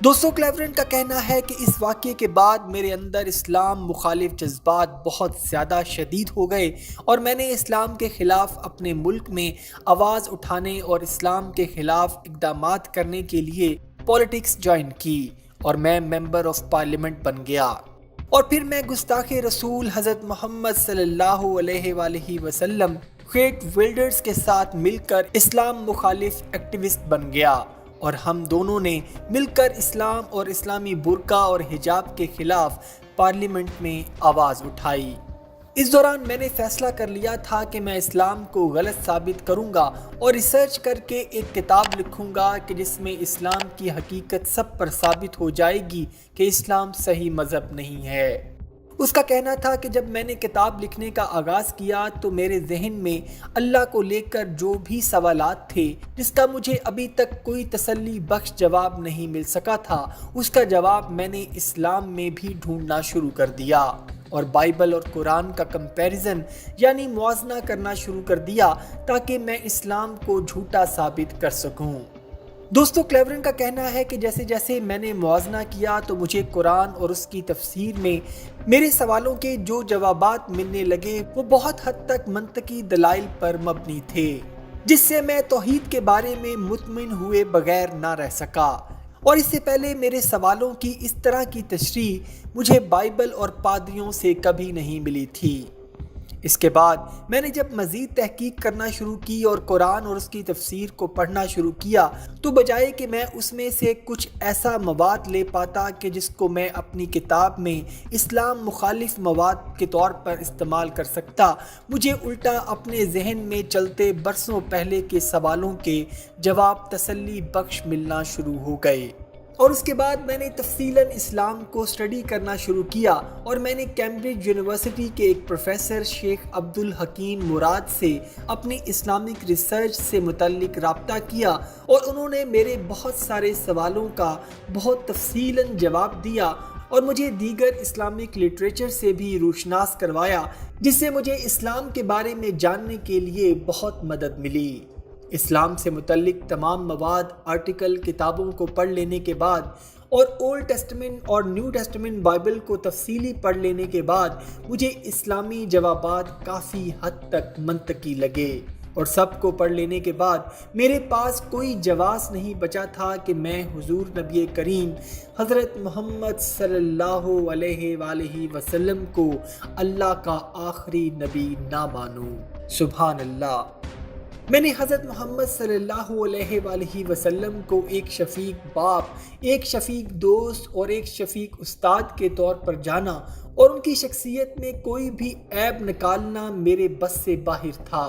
دوستو کلیورن کا کہنا ہے کہ اس واقعے کے بعد میرے اندر اسلام مخالف جذبات بہت زیادہ شدید ہو گئے اور میں نے اسلام کے خلاف اپنے ملک میں آواز اٹھانے اور اسلام کے خلاف اقدامات کرنے کے لیے پولیٹکس جوائن کی اور میں ممبر آف پارلیمنٹ بن گیا، اور پھر میں گستاخ رسول حضرت محمد صلی اللہ علیہ وآلہ وسلم گیٹ ولڈرز کے ساتھ مل کر اسلام مخالف ایکٹیوسٹ بن گیا، اور ہم دونوں نے مل کر اسلام اور اسلامی برقع اور حجاب کے خلاف پارلیمنٹ میں آواز اٹھائی۔ اس دوران میں نے فیصلہ کر لیا تھا کہ میں اسلام کو غلط ثابت کروں گا اور ریسرچ کر کے ایک کتاب لکھوں گا کہ جس میں اسلام کی حقیقت سب پر ثابت ہو جائے گی کہ اسلام صحیح مذہب نہیں ہے۔ اس کا کہنا تھا کہ جب میں نے کتاب لکھنے کا آغاز کیا تو میرے ذہن میں اللہ کو لے کر جو بھی سوالات تھے جس کا مجھے ابھی تک کوئی تسلی بخش جواب نہیں مل سکا تھا، اس کا جواب میں نے اسلام میں بھی ڈھونڈنا شروع کر دیا اور بائبل اور قرآن کا کمپیریزن یعنی موازنہ کرنا شروع کر دیا تاکہ میں اسلام کو جھوٹا ثابت کر سکوں۔ دوستو کلیورن کا کہنا ہے کہ جیسے جیسے میں نے موازنہ کیا تو مجھے قرآن اور اس کی تفسیر میں میرے سوالوں کے جو جوابات ملنے لگے وہ بہت حد تک منطقی دلائل پر مبنی تھے، جس سے میں توحید کے بارے میں مطمئن ہوئے بغیر نہ رہ سکا، اور اس سے پہلے میرے سوالوں کی اس طرح کی تشریح مجھے بائبل اور پادریوں سے کبھی نہیں ملی تھی۔ اس کے بعد میں نے جب مزید تحقیق کرنا شروع کی اور قرآن اور اس کی تفسیر کو پڑھنا شروع کیا تو بجائے کہ میں اس میں سے کچھ ایسا مواد لے پاتا کہ جس کو میں اپنی کتاب میں اسلام مخالف مواد کے طور پر استعمال کر سکتا، مجھے الٹا اپنے ذہن میں چلتے برسوں پہلے کے سوالوں کے جواب تسلی بخش ملنا شروع ہو گئے، اور اس کے بعد میں نے تفصیلاً اسلام کو اسٹڈی کرنا شروع کیا، اور میں نے کیمبرج یونیورسٹی کے ایک پروفیسر شیخ عبدالحکیم مراد سے اپنی اسلامک ریسرچ سے متعلق رابطہ کیا، اور انہوں نے میرے بہت سارے سوالوں کا بہت تفصیلاً جواب دیا اور مجھے دیگر اسلامک لٹریچر سے بھی روشناس کروایا، جس سے مجھے اسلام کے بارے میں جاننے کے لیے بہت مدد ملی۔ اسلام سے متعلق تمام مواد، آرٹیکل، کتابوں کو پڑھ لینے کے بعد اور اولڈ ٹیسٹمنٹ اور نیو ٹیسٹمنٹ بائبل کو تفصیلی پڑھ لینے کے بعد مجھے اسلامی جوابات کافی حد تک منطقی لگے، اور سب کو پڑھ لینے کے بعد میرے پاس کوئی جواز نہیں بچا تھا کہ میں حضور نبی کریم حضرت محمد صلی اللہ علیہ وآلہ وسلم کو اللہ کا آخری نبی نہ مانوں۔ سبحان اللہ۔ میں نے حضرت محمد صلی اللہ علیہ وآلہ وسلم کو ایک شفیق باپ، ایک شفیق دوست اور ایک شفیق استاد کے طور پر جانا، اور ان کی شخصیت میں کوئی بھی عیب نکالنا میرے بس سے باہر تھا۔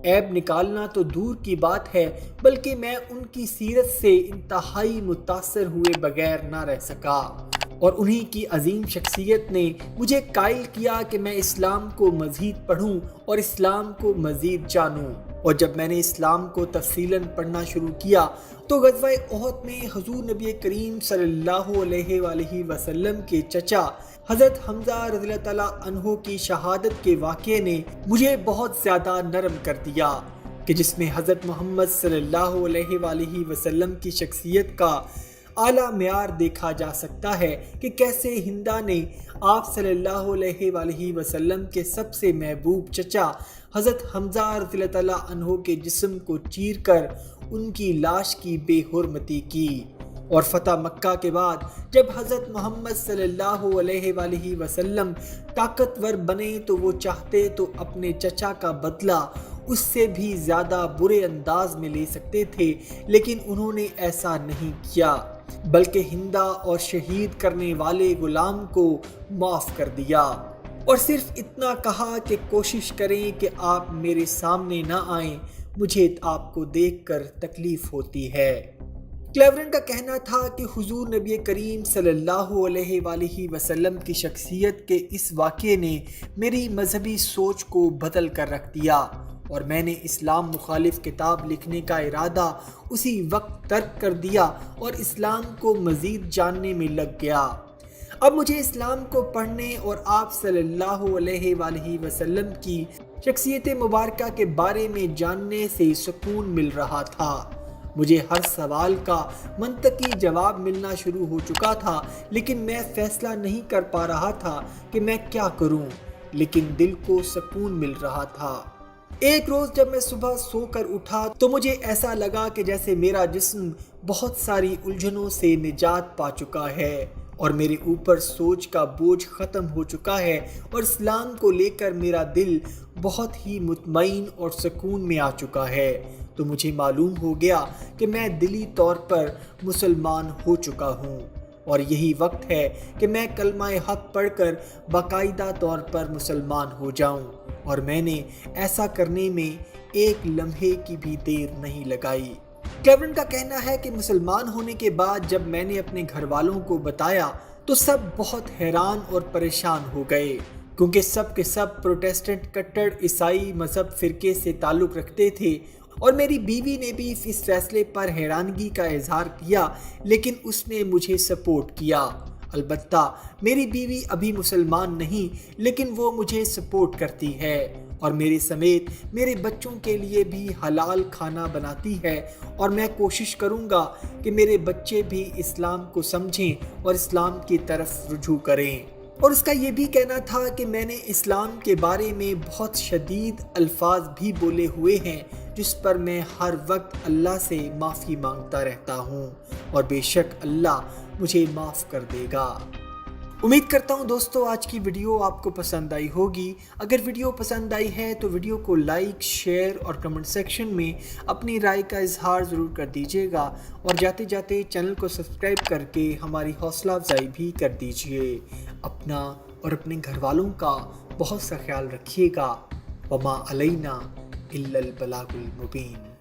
عیب نکالنا تو دور کی بات ہے، بلکہ میں ان کی سیرت سے انتہائی متاثر ہوئے بغیر نہ رہ سکا، اور انہی کی عظیم شخصیت نے مجھے قائل کیا کہ میں اسلام کو مزید پڑھوں اور اسلام کو مزید جانوں، اور جب میں نے اسلام کو تفصیلاً پڑھنا شروع کیا تو غزوہ احد میں حضور نبی کریم صلی اللہ علیہ وآلہ وسلم کے چچا حضرت حمزہ رضی اللہ تعالیٰ عنہ کی شہادت کے واقعے نے مجھے بہت زیادہ نرم کر دیا، کہ جس میں حضرت محمد صلی اللہ علیہ وآلہ وسلم کی شخصیت کا اعلیٰ معیار دیکھا جا سکتا ہے کہ کیسے ہندا نے آپ صلی اللہ علیہ وآلہ وسلم کے سب سے محبوب چچا حضرت حمزہ رضی اللہ تعالیٰ عنہ کے جسم کو چیر کر ان کی لاش کی بے حرمتی کی، اور فتح مکہ کے بعد جب حضرت محمد صلی اللہ علیہ وآلہ وسلم طاقتور بنے تو وہ چاہتے تو اپنے چچا کا بدلہ اس سے بھی زیادہ برے انداز میں لے سکتے تھے، لیکن انہوں نے ایسا نہیں کیا، بلکہ ہندا اور شہید کرنے والے غلام کو معاف کر دیا، اور صرف اتنا کہا کہ کوشش کریں کہ آپ میرے سامنے نہ آئیں، مجھے آپ کو دیکھ کر تکلیف ہوتی ہے۔ کلیورن کا کہنا تھا کہ حضور نبی کریم صلی اللہ علیہ وآلہ وسلم کی شخصیت کے اس واقعے نے میری مذہبی سوچ کو بدل کر رکھ دیا، اور میں نے اسلام مخالف کتاب لکھنے کا ارادہ اسی وقت ترک کر دیا اور اسلام کو مزید جاننے میں لگ گیا۔ اب مجھے اسلام کو پڑھنے اور آپ صلی اللہ علیہ وآلہ وسلم کی شخصیت مبارکہ کے بارے میں جاننے سے سکون مل رہا تھا۔ مجھے ہر سوال کا منطقی جواب ملنا شروع ہو چکا تھا، لیکن میں فیصلہ نہیں کر پا رہا تھا کہ میں کیا کروں، لیکن دل کو سکون مل رہا تھا۔ ایک روز جب میں صبح سو کر اٹھا تو مجھے ایسا لگا کہ جیسے میرا جسم بہت ساری الجھنوں سے نجات پا چکا ہے اور میرے اوپر سوچ کا بوجھ ختم ہو چکا ہے، اور اسلام کو لے کر میرا دل بہت ہی مطمئن اور سکون میں آ چکا ہے۔ تو مجھے معلوم ہو گیا کہ میں دلی طور پر مسلمان ہو چکا ہوں، اور یہی وقت ہے کہ میں کلمہ حق پڑھ کر باقاعدہ طور پر مسلمان ہو جاؤں، اور میں نے ایسا کرنے میں ایک لمحے کی بھی دیر نہیں لگائی۔ کیورن کا کہنا ہے کہ مسلمان ہونے کے بعد جب میں نے اپنے گھر والوں کو بتایا تو سب بہت حیران اور پریشان ہو گئے، کیونکہ سب کے سب پروٹیسٹنٹ کٹڑ عیسائی مذہب فرقے سے تعلق رکھتے تھے، اور میری بیوی نے بھی اس فیصلے پر حیرانگی کا اظہار کیا، لیکن اس نے مجھے سپورٹ کیا۔ البتہ میری بیوی ابھی مسلمان نہیں، لیکن وہ مجھے سپورٹ کرتی ہے اور میرے سمیت میرے بچوں کے لیے بھی حلال کھانا بناتی ہے، اور میں کوشش کروں گا کہ میرے بچے بھی اسلام کو سمجھیں اور اسلام کی طرف رجوع کریں۔ اور اس کا یہ بھی کہنا تھا کہ میں نے اسلام کے بارے میں بہت شدید الفاظ بھی بولے ہوئے ہیں، جس پر میں ہر وقت اللہ سے معافی مانگتا رہتا ہوں، اور بے شک اللہ مجھے معاف کر دے گا۔ امید کرتا ہوں دوستو آج کی ویڈیو آپ کو پسند آئی ہوگی۔ اگر ویڈیو پسند آئی ہے تو ویڈیو کو لائک، شیئر اور کمنٹ سیکشن میں اپنی رائے کا اظہار ضرور کر دیجیے گا، اور جاتے جاتے چینل کو سبسکرائب کر کے ہماری حوصلہ افزائی بھی کر دیجیے۔ اپنا اور اپنے گھر والوں کا بہت سا خیال رکھیے گا۔ وما علینا الا البلاغ المبین۔